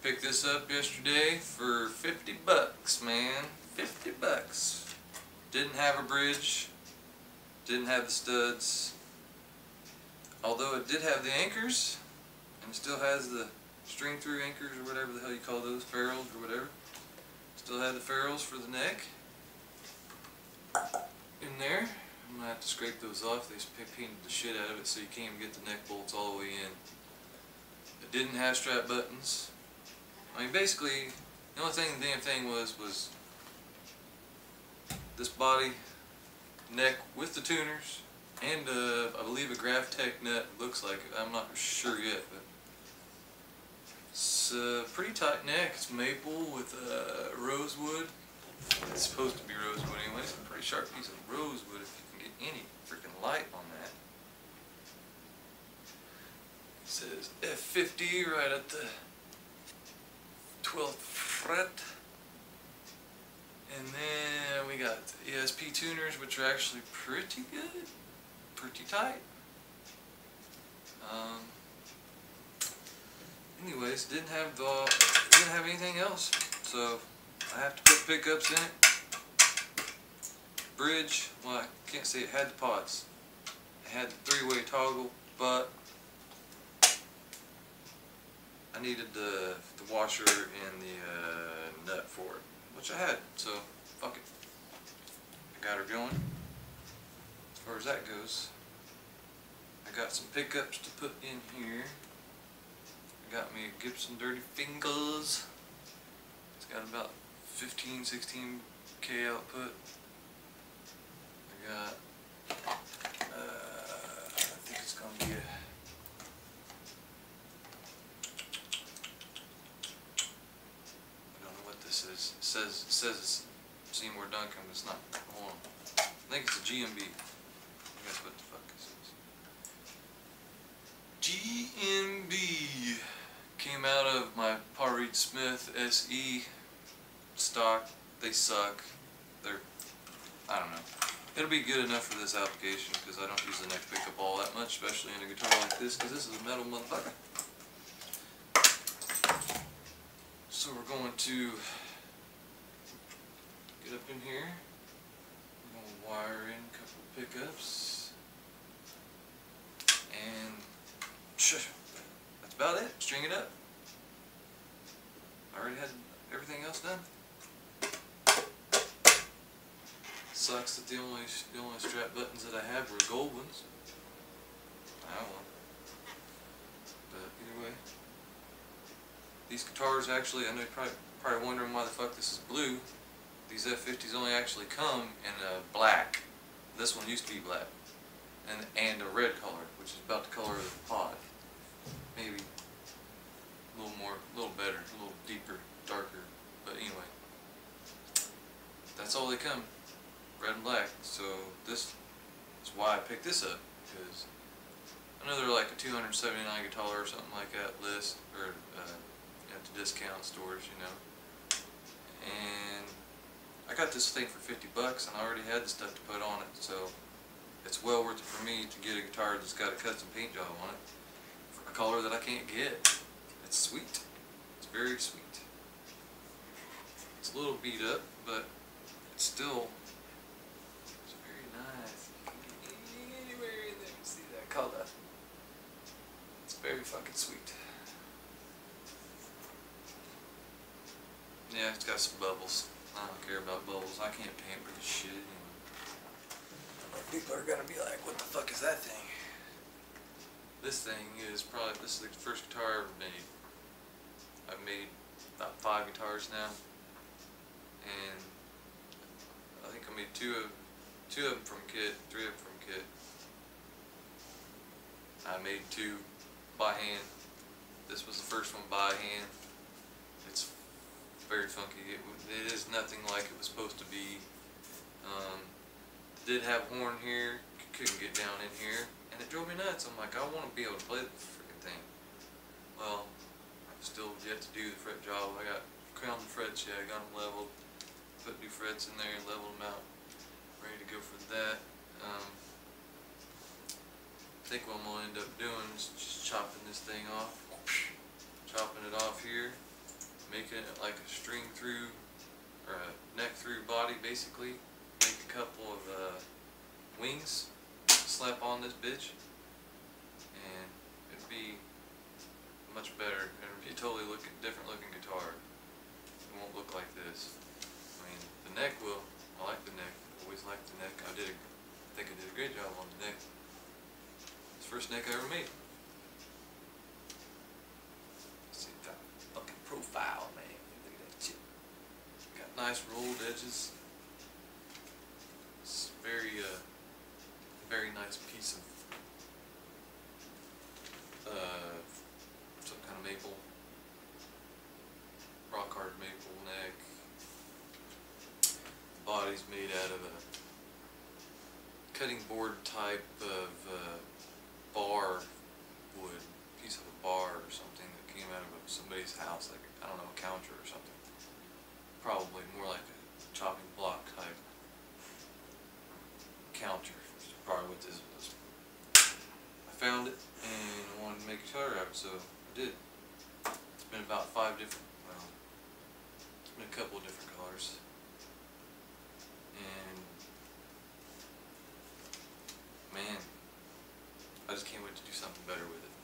Picked this up yesterday for 50 bucks, man. 50 bucks. Didn't have a bridge. Didn't have the studs. Although it did have the anchors, and it still has the string through anchors or whatever the hell you call those, ferrules or whatever. Still had the ferrules for the neck in there. I'm gonna have to scrape those off. They painted the shit out of it so you can't even get the neck bolts all the way in. It didn't have strap buttons. I mean, basically, the only thing the damn thing was this body, neck with the tuners, and I believe a Graphtec nut. Looks like it. I'm not sure yet, but it's a pretty tight neck. It's maple with rosewood. It's supposed to be rosewood anyway. It's a pretty sharp piece of rosewood if you can get any freaking light on that. It says F-50 right at the 12th fret. And then we got ESP tuners, which are actually pretty good, pretty tight. Anyways, didn't have anything else, so I have to put pickups in it. Bridge, well, I can't say it had the pots. It had the three-way toggle, but I needed the washer and the nut for it, which I had, so fuck it. I got her going. As far as that goes, I got some pickups to put in here. I got me a Gibson Dirty Fingers. It's got about 15-16K output. I got, I think it's gonna be a, this is. It says it's Seymour Duncan, but it's not. Hold on. I think it's a GMB. I think that's what the fuck this is. GMB came out of my Paul Reed Smith SE stock. They suck. They're, I don't know. It'll be good enough for this application because I don't use the neck pickup all that much, especially in a guitar like this, because this is a metal motherfucker. So we're going to get up in here. We're going to wire in a couple of pickups. And that's about it. String it up. I already had everything else done. Sucks that the only strap buttons that I have were gold ones. I have one. But either way. These guitars actually, I know you're probably wondering why the fuck this is blue. These F-50s only actually come in black. This one used to be black. And a red color, which is about the color of the pod. Maybe a little better, a little deeper, darker. But anyway. That's all they come. Red and black. So this is why I picked this up. Because I know they're like a $279 guitar or something like that list. Or at the discount stores, you know. And I got this thing for 50 bucks and I already had the stuff to put on it, so it's well worth it for me to get a guitar that's got a custom paint job on it for a color that I can't get. It's sweet. It's very sweet. It's a little beat up, but it's still very nice. Anywhere in there, see that color. It's very fucking sweet. Yeah, it's got some bubbles. I don't care about bubbles. I can't paint pretty shit anyway. People are gonna be like, what the fuck is that thing? This thing is probably, this is the first guitar I ever made. I've made about 5 guitars now. And I think I made two of them from kit, 3 of them from kit. I made 2 by hand. This was the first one by hand. It's very funky. It is nothing like it was supposed to be. It did have a horn here, couldn't get down in here, and it drove me nuts. I'm like, I want to be able to play this freaking thing. Well, I've still yet to do the fret job. I got crowned the frets yet, I got them leveled, put new frets in there and leveled them out. Ready to go for that. I think what I'm going to end up doing is just chopping this thing off. Chopping it off here. make it like a string through, or a neck through body basically. Make a couple of wings, slap on this bitch, and it'd be much better. It'd be a totally different looking guitar. It won't look like this. I mean, the neck will. I like the neck. Always liked the neck. I think I did a great job on the neck. It's the first neck I ever made. See that fucking profile, man. Look at that shit. Got nice rolled edges. It's very nice piece of some kind of maple, rock hard maple neck. The body's made out of a cutting board type of bar wood, piece of a bar or something that came out of somebody's house, like, I don't know, a counter or something. Probably more like a chopping block type counter, which is probably what this was. I found it and wanted to make a guitar out of it, so I did. It's been about 5 different, well, it's been a couple of different colors. And man, I just can't wait to do something better with it.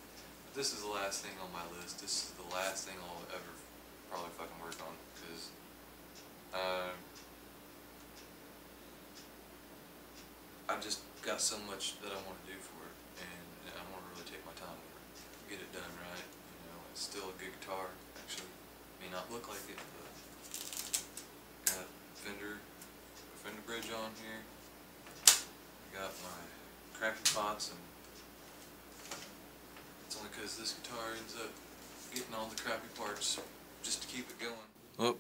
But this is the last thing on my list. This is the last thing I'll ever probably fucking work on, because I've just got so much that I want to do for it, and I want to really take my time with it, get it done right. You know, it's still a good guitar. Actually, may not look like it, but got Fender bridge on here. I got my crappy pots, and it's only because this guitar ends up getting all the crappy parts just to keep it going. Oh,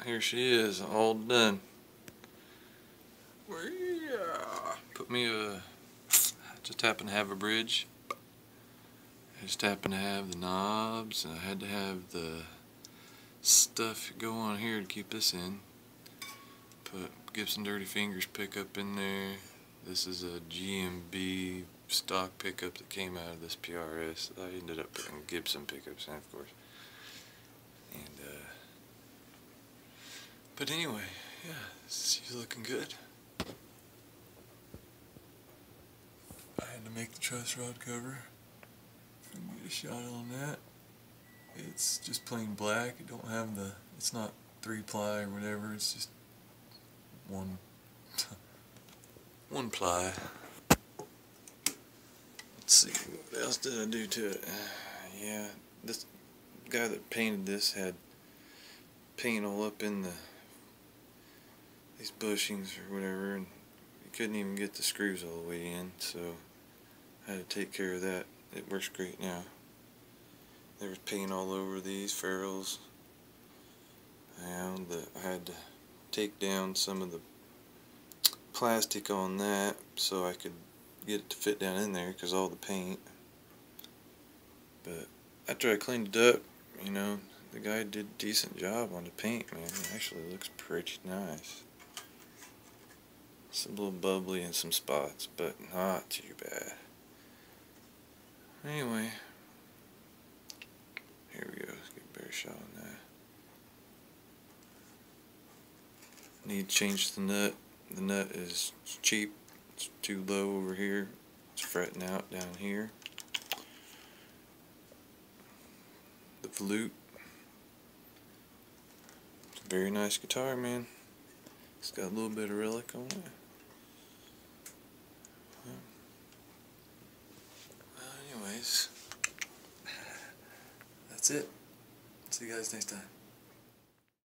here she is, all done. Put me I just happen to have a bridge. I just happen to have the knobs, and I had to have the stuff go on here to keep this in. Put Gibson Dirty Fingers pickup in there. This is a GMB stock pickup that came out of this PRS. I ended up putting Gibson pickups in, of course. And but anyway, yeah, she's looking good. I had to make the truss rod cover. Let me get a shot on that. It's just plain black. It don't have the. It's not 3-ply or whatever. It's just one ply. Let's see, what else did I do to it? Yeah, this guy that painted this had paint all up in these bushings or whatever, and you couldn't even get the screws all the way in, so I had to take care of that. It works great now. There was paint all over these ferrules, and I had to take down some of the plastic on that so I could get it to fit down in there because all the paint. But after I cleaned it up, you know, the guy did a decent job on the paint, man. It actually looks pretty nice. It's a little bubbly in some spots, but not too bad. Anyway, here we go. Let's get a better shot on that. Need to change the nut. The nut is cheap. It's too low over here. It's fretting out down here. The flute. It's a very nice guitar, man. It's got a little bit of relic on it. Well, anyways, that's it. See you guys next time.